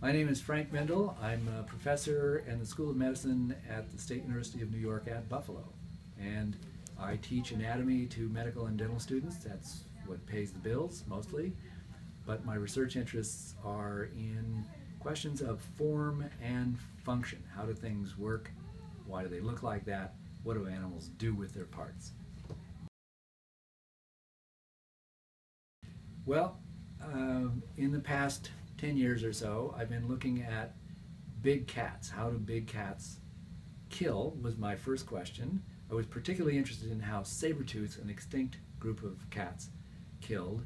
My name is Frank Mendel. I'm a professor in the School of Medicine at the State University of New York at Buffalo. And I teach anatomy to medical and dental students. That's what pays the bills, mostly. But my research interests are in questions of form and function. How do things work? Why do they look like that? What do animals do with their parts? Well, in the past 10 years or so, I've been looking at big cats. How do big cats kill was my first question. I was particularly interested in how saber-tooths, an extinct group of cats, killed.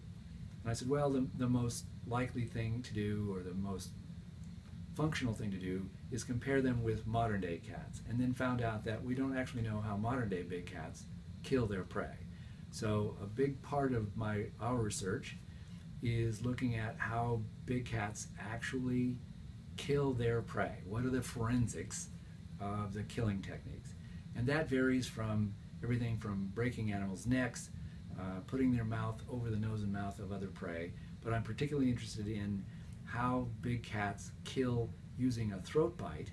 And I said, well, the most likely thing to do, or the most functional thing to do, is compare them with modern-day cats, and then found out that we don't actually know how modern-day big cats kill their prey. So a big part of our research is looking at how big cats actually kill their prey. What are the forensics of the killing techniques? And that varies from everything from breaking animals' necks, putting their mouth over the nose and mouth of other prey, but I'm particularly interested in how big cats kill using a throat bite,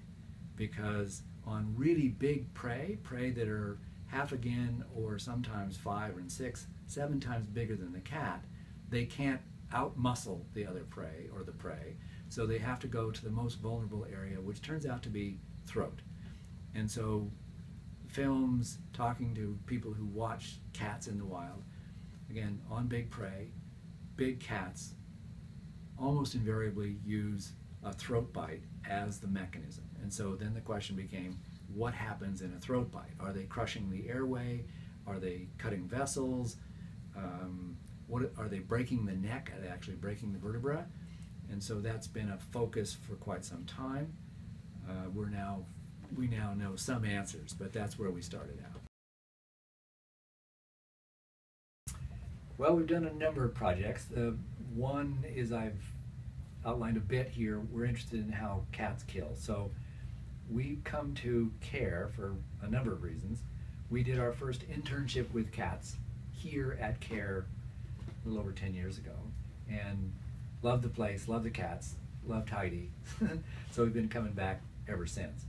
because on really big prey that are half again or sometimes 5 and 6, 7 times bigger than the cat, they can't outmuscle the other prey or the prey, so they have to go to the most vulnerable area, which turns out to be throat. And so films, talking to people who watch cats in the wild, again, on big prey, big cats almost invariably use a throat bite as the mechanism. And so then the question became, what happens in a throat bite? Are they crushing the airway? Are they cutting vessels? What are they breaking the neck? Are they actually breaking the vertebra? And so that's been a focus for quite some time. We now know some answers, but that's where we started out. Well, we've done a number of projects. One is, I've outlined a bit here, we're interested in how cats kill. So we come to CARE for a number of reasons. We did our first internship with cats here at CARE a little over 10 years ago, and loved the place, loved the cats, loved Heidi. So we've been coming back ever since.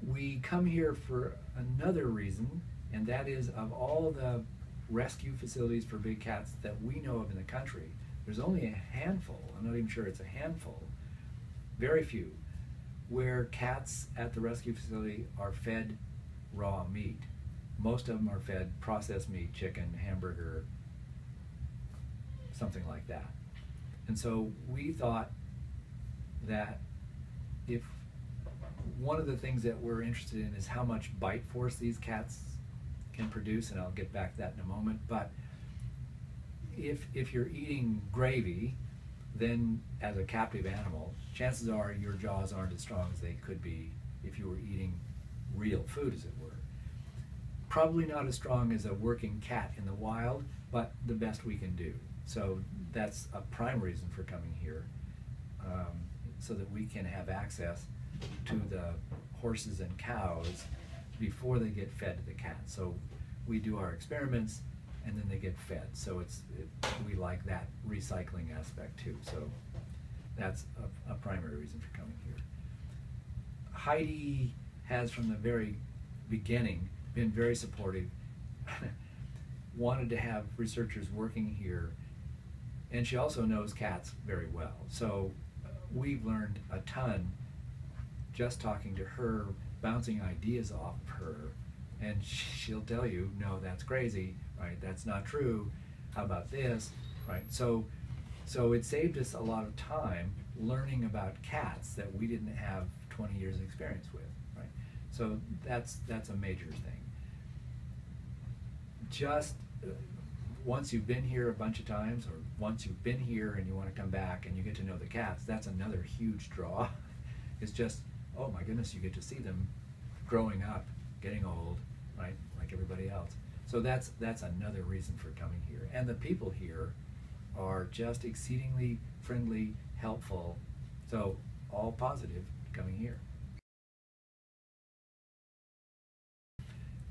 We come here for another reason, and that is, of all the rescue facilities for big cats that we know of in the country, there's only a handful, I'm not even sure it's a handful, very few, where cats at the rescue facility are fed raw meat. Most of them are fed processed meat, chicken, hamburger, something like that. And so we thought that if one of the things that we're interested in is how much bite force these cats can produce, and I'll get back to that in a moment, but if you're eating gravy, then as a captive animal, chances are your jaws aren't as strong as they could be if you were eating real food, as it were. Probably not as strong as a working cat in the wild, but the best we can do. So that's a prime reason for coming here, so that we can have access to the horses and cows before they get fed to the cats. So we do our experiments and then they get fed. So we like that recycling aspect too. So that's a primary reason for coming here. Heidi has, from the very beginning, been very supportive, wanted to have researchers working here, and she also knows cats very well. So we've learned a ton just talking to her, bouncing ideas off of her, and she'll tell you, no, that's crazy, right? That's not true. How about this, right? So it saved us a lot of time learning about cats that we didn't have 20 years of experience with, right? So that's a major thing. Just once you've been here a bunch of times, or once you've been here and you want to come back and you get to know the cats, that's another huge draw. It's just, oh my goodness, you get to see them growing up, getting old, right, like everybody else. So that's another reason for coming here. And the people here are just exceedingly friendly, helpful, so all positive coming here.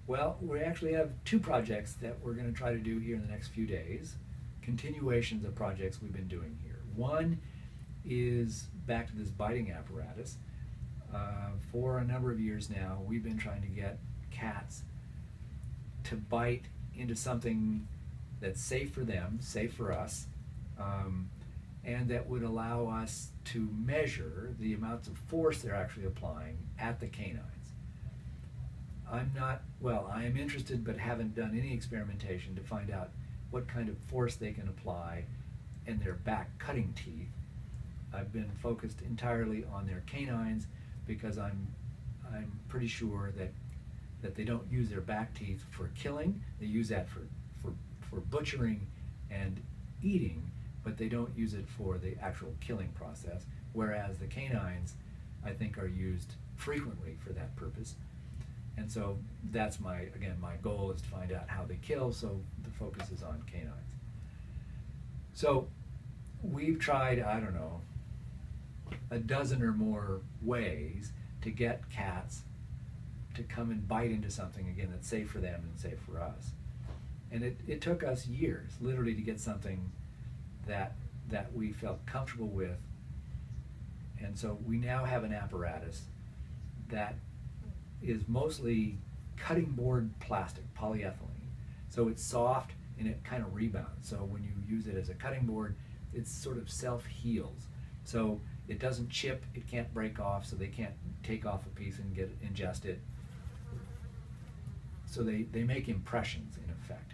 Well, we actually have two projects that we're going to try to do here in the next few days, continuations of projects we've been doing here. One is back to this biting apparatus. For a number of years now, we've been trying to get cats to bite into something that's safe for them, safe for us, and that would allow us to measure the amounts of force they're actually applying at the canines. I am interested but haven't done any experimentation to find out what kind of force they can apply in their back cutting teeth. I've been focused entirely on their canines because I'm pretty sure that they don't use their back teeth for killing. They use that for butchering and eating, but they don't use it for the actual killing process, whereas the canines, I think, are used frequently for that purpose. And so that's my goal is to find out how they kill, so the focus is on canines. So we've tried, I don't know, a dozen or more ways to get cats to come and bite into something, again, that's safe for them and safe for us. And it took us years, literally, to get something that we felt comfortable with. And so we now have an apparatus that is mostly cutting board plastic, polyethylene. So it's soft and it kind of rebounds. So when you use it as a cutting board, it sort of self-heals. So it doesn't chip, it can't break off, so they can't take off a piece and ingest it. So they make impressions, in effect.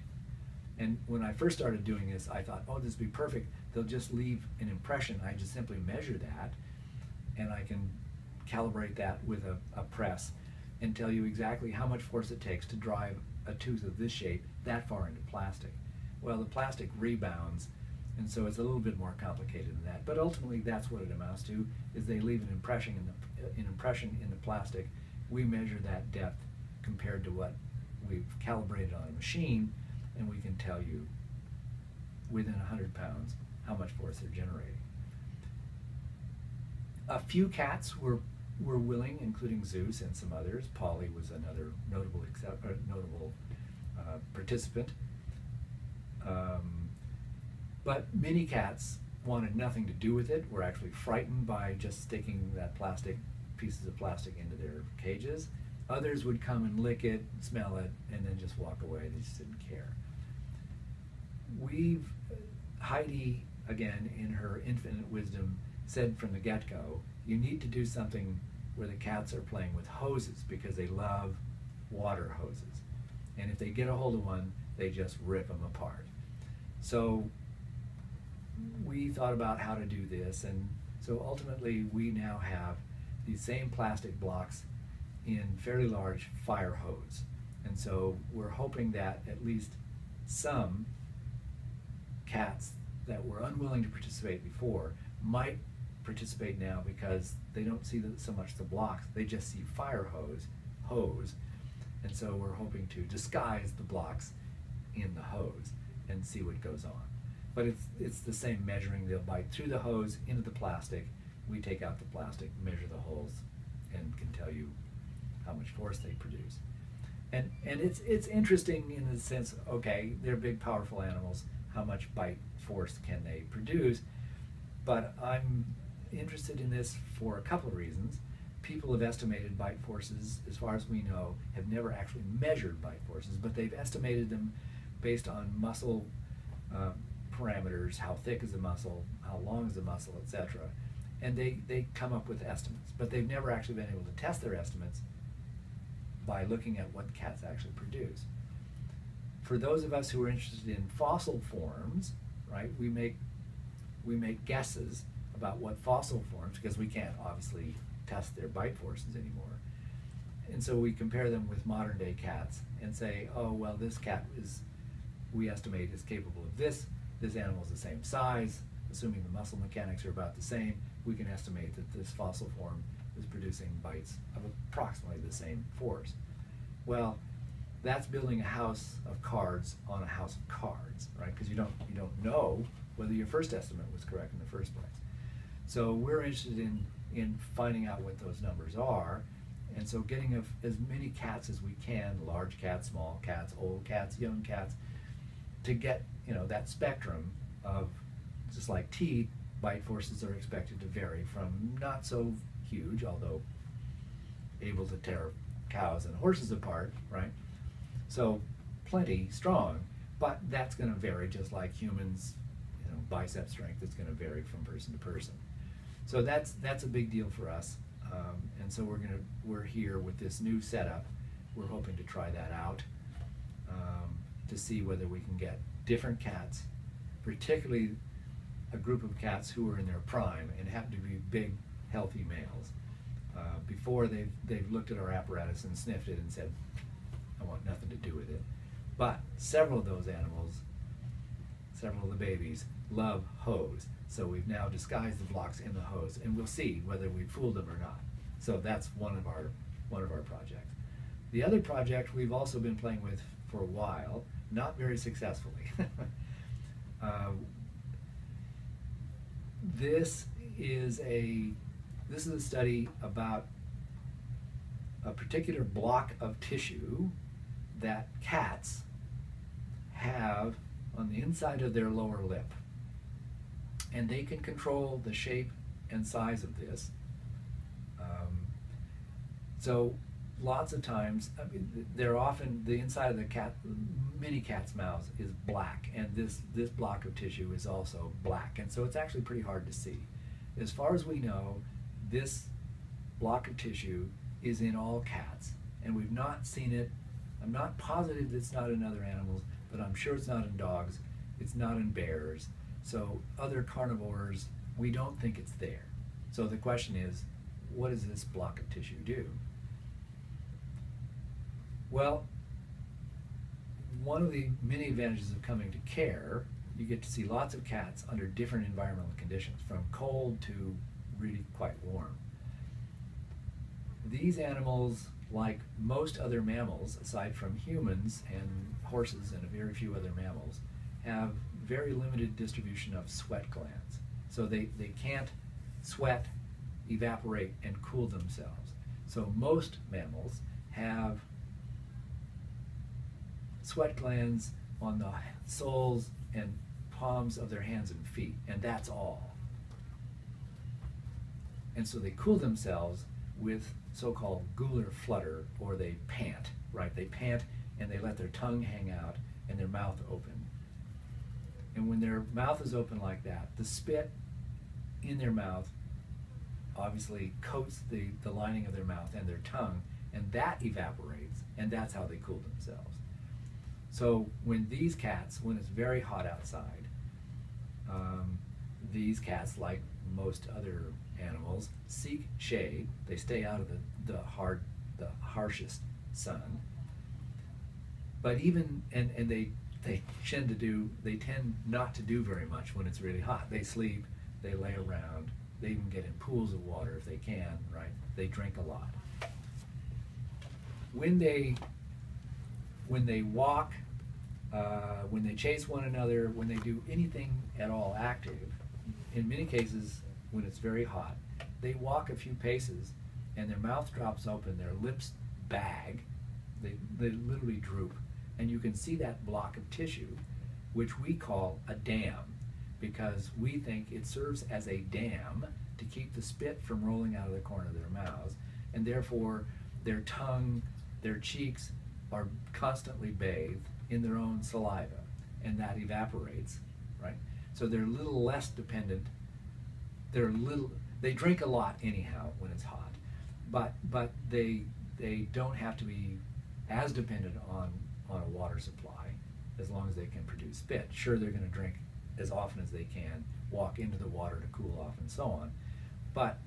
And when I first started doing this, I thought, oh, this would be perfect. They'll just leave an impression. I just simply measure that, and I can calibrate that with a press and tell you exactly how much force it takes to drive a tooth of this shape that far into plastic. Well, the plastic rebounds, and so it's a little bit more complicated than that. But ultimately, that's what it amounts to: is they leave an impression in the plastic. We measure that depth compared to what we've calibrated on a machine, and we can tell you within 100 pounds how much force they're generating. A few cats were willing, including Zeus and some others. Polly was another notable participant. But many cats wanted nothing to do with it, were actually frightened by just sticking pieces of plastic into their cages. Others would come and lick it, smell it, and then just walk away. They just didn't care. Heidi, again, in her infinite wisdom, said from the get-go, you need to do something where the cats are playing with hoses because they love water hoses. And if they get a hold of one, they just rip them apart. So we thought about how to do this, and so ultimately we now have these same plastic blocks in fairly large fire hose. And so we're hoping that at least some cats that were unwilling to participate before might participate now because they don't see so much the blocks, they just see fire hose. And so we're hoping to disguise the blocks in the hose and see what goes on. But it's the same measuring. They'll bite through the hose into the plastic. We take out the plastic, measure the holes, and can tell you how much force they produce. And it's interesting in the sense, okay, they're big, powerful animals. How much bite force can they produce? But I'm interested in this for a couple of reasons. People have estimated bite forces, as far as we know, have never actually measured bite forces, but they've estimated them based on muscle parameters, how thick is the muscle, how long is the muscle, etc. And they come up with estimates, but they've never actually been able to test their estimates by looking at what cats actually produce. For those of us who are interested in fossil forms, right, we make guesses about what fossil forms, because we can't obviously test their bite forces anymore. And so we compare them with modern day cats and say, oh, well, this cat we estimate is capable of this animal is the same size, assuming the muscle mechanics are about the same, we can estimate that this fossil form is producing bites of approximately the same force. Well, that's building a house of cards on a house of cards, right? Because you don't know whether your first estimate was correct in the first place. So we're interested in finding out what those numbers are, and so getting as many cats as we can, large cats, small cats, old cats, young cats, to get that spectrum of, just like teeth, bite forces are expected to vary from not so huge, although able to tear cows and horses apart, right? So plenty strong, but that's going to vary just like humans, you know, bicep strength is going to vary from person to person. So that's a big deal for us, and so we're here with this new setup. We're hoping to try that out to see whether we can get different cats, particularly a group of cats who are in their prime and happen to be big, healthy males. Before they've looked at our apparatus and sniffed it and said, I want nothing to do with it. But several of those animals, several of the babies, love hose. So we've now disguised the blocks in the hose, and we'll see whether we fooled them or not. So that's one of our projects. The other project we've also been playing with for a while, not very successfully. This is a study about a particular block of tissue that cats have on the inside of their lower lip. And they can control the shape and size of this. So lots of times, I mean, they're often, the inside of the cat, many cats' mouths is black, and this block of tissue is also black, and so it's actually pretty hard to see. As far as we know, this block of tissue is in all cats, and we've not seen it. I'm not positive it's not in other animals, but I'm sure it's not in dogs, it's not in bears. So other carnivores, we don't think it's there. So the question is, what does this block of tissue do? Well, one of the many advantages of coming to care, you get to see lots of cats under different environmental conditions, from cold to really quite warm. These animals, like most other mammals, aside from humans and horses and a very few other mammals, have very limited distribution of sweat glands. So they can't sweat, evaporate, and cool themselves. So most mammals have sweat glands on the soles and palms of their hands and feet, and that's all. And so they cool themselves with so-called gular flutter, or they pant, right? They pant and they let their tongue hang out and their mouth open. And when their mouth is open like that, the spit in their mouth obviously coats the lining of their mouth and their tongue, and that evaporates, and that's how they cool themselves. So when these cats, when it's very hot outside, these cats, like most other animals, seek shade. They stay out of the harshest sun. But even, and they tend not to do very much when it's really hot. They sleep, they lay around, they even get in pools of water if they can, right? They drink a lot. When they walk, when they chase one another, when they do anything at all active, in many cases when it's very hot, they walk a few paces and their mouth drops open, their lips bag, they literally droop, and you can see that block of tissue, which we call a dam, because we think it serves as a dam to keep the spit from rolling out of the corner of their mouths, and therefore their tongue, their cheeks are constantly bathed in their own saliva, and that evaporates, right? So they're a little less dependent. They drink a lot anyhow when it's hot, but they don't have to be as dependent on a water supply as long as they can produce spit. Sure, they're going to drink as often as they can, walk into the water to cool off and so on, but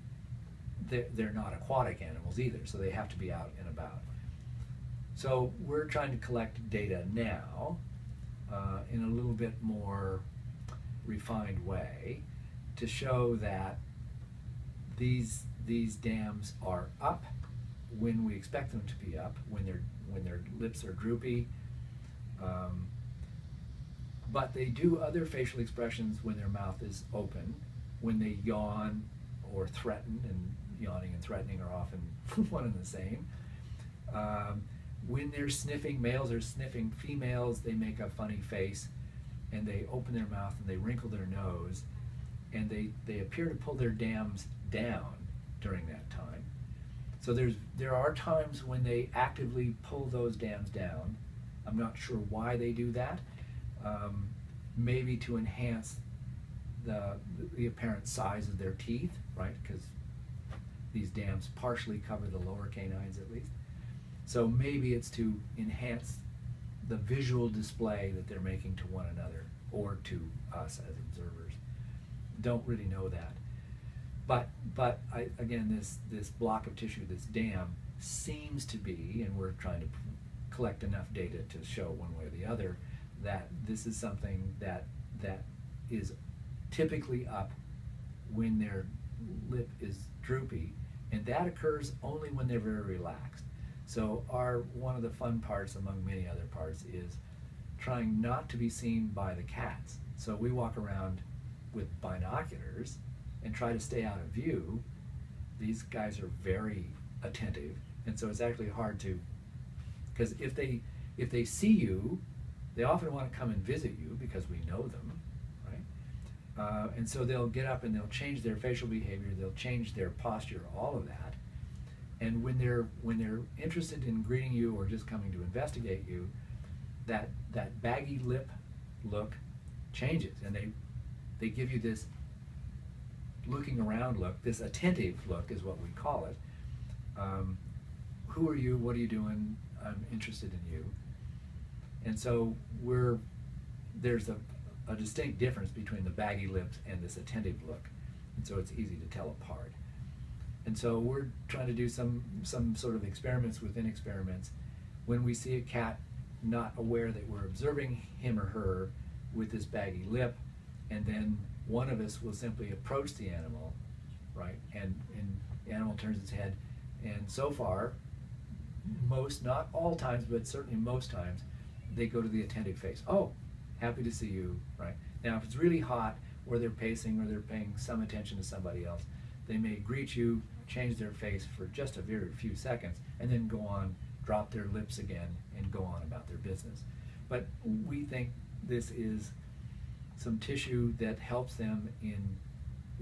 they're not aquatic animals either, so they have to be out and about. So we're trying to collect data now in a little bit more refined way to show that these dams are up when we expect them to be up, when their lips are droopy, but they do other facial expressions when their mouth is open, when they yawn or threaten, and yawning and threatening are often one and the same. When they're sniffing, males are sniffing females, they make a funny face and they open their mouth and they wrinkle their nose, and they appear to pull their dams down during that time. So there are times when they actively pull those dams down. I'm not sure why they do that. Maybe to enhance the apparent size of their teeth, right? Because these dams partially cover the lower canines at least. So maybe it's to enhance the visual display that they're making to one another or to us as observers. Don't really know that. But again, this block of tissue, this dam, seems to be, and we're trying to collect enough data to show one way or the other, that this is something that is typically up when their lip is droopy, and that occurs only when they're very relaxed. So one of the fun parts, among many other parts, is trying not to be seen by the cats. So we walk around with binoculars and try to stay out of view. These guys are very attentive, and so it's actually hard to, because if they see you, they often want to come and visit you because we know them, right? And so they'll get up and they'll change their facial behavior, they'll change their posture, all of that. And when they're interested in greeting you or just coming to investigate you, that baggy lip look changes, and they give you this looking around look, this attentive look is what we call it. Who are you? What are you doing? I'm interested in you. And so there's a distinct difference between the baggy lips and this attentive look, and so it's easy to tell apart. And so we're trying to do some sort of experiments within experiments. When we see a cat not aware that we're observing him or her with this baggy lip, and then one of us will simply approach the animal, right, and the animal turns its head, and so far, not all times, but certainly most times, they go to the attentive face. Oh, happy to see you, right? Now, if it's really hot, or they're pacing, or they're paying some attention to somebody else, they may greet you, change their face for just a very few seconds, and then go on, drop their lips again, and go on about their business. But we think this is some tissue that helps them in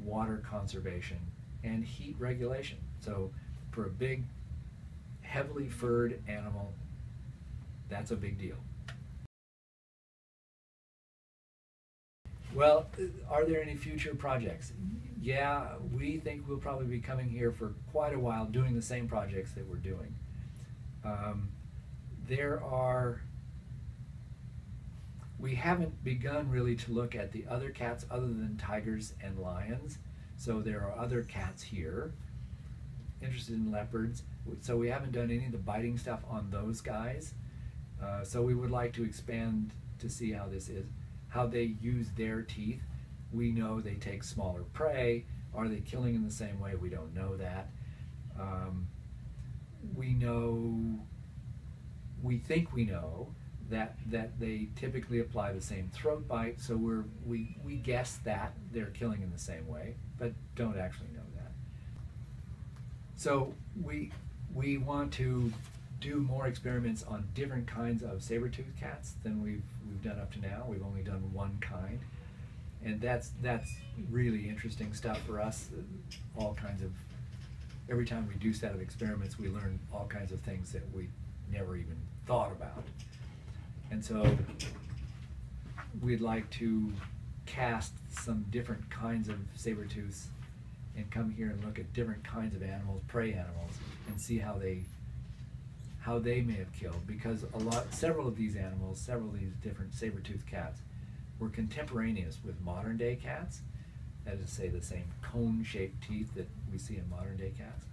water conservation and heat regulation. So for a big, heavily furred animal, that's a big deal. Well, are there any future projects? Yeah, we think we'll probably be coming here for quite a while doing the same projects that we're doing. We haven't begun really to look at the other cats other than tigers and lions. So there are other cats here interested in leopards. So we haven't done any of the biting stuff on those guys. So we would like to expand to see how this is, how they use their teeth. We know they take smaller prey. Are they killing in the same way? We don't know that. We think we know that they typically apply the same throat bite, so we guess that they're killing in the same way, but don't actually know that. So we want to do more experiments on different kinds of saber-toothed cats than we've done up to now. We've only done one kind, and that's really interesting stuff for us. All kinds of, every time we do a set of experiments, we learn all kinds of things that we never even thought about. And so we'd like to cast some different kinds of saber-tooths and come here and look at different kinds of animals, prey animals, and see how they may have killed, because several of these animals, several of these different saber-toothed cats were contemporaneous with modern day cats. That is to say, the same cone-shaped teeth that we see in modern day cats.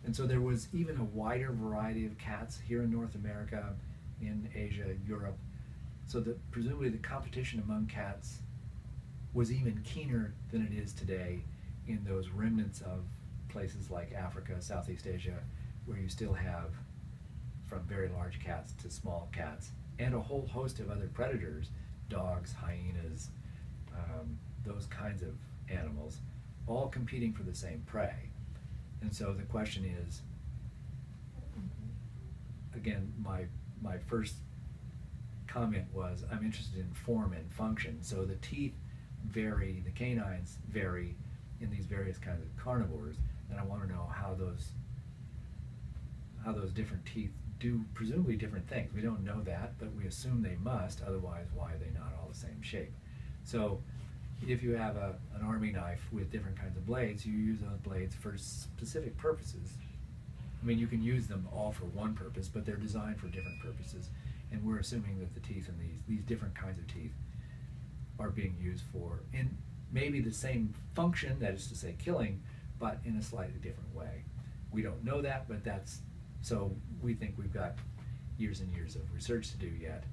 And so there was even a wider variety of cats here in North America, in Asia, Europe, so that presumably the competition among cats was even keener than it is today in those remnants of places like Africa, Southeast Asia, where you still have from very large cats to small cats, and a whole host of other predators, dogs, hyenas, those kinds of animals, all competing for the same prey. And so the question is, again, my first comment was, I'm interested in form and function. So the teeth vary, the canines vary in these various kinds of carnivores, and I want to know how those different teeth do presumably different things. We don't know that, but we assume they must, otherwise why are they not all the same shape? So if you have an army knife with different kinds of blades, you use those blades for specific purposes. I mean, you can use them all for one purpose, but they're designed for different purposes, and we're assuming that the teeth in these different kinds of teeth are being used for in maybe the same function, that is to say killing, but in a slightly different way. We don't know that, but so we think we've got years and years of research to do yet,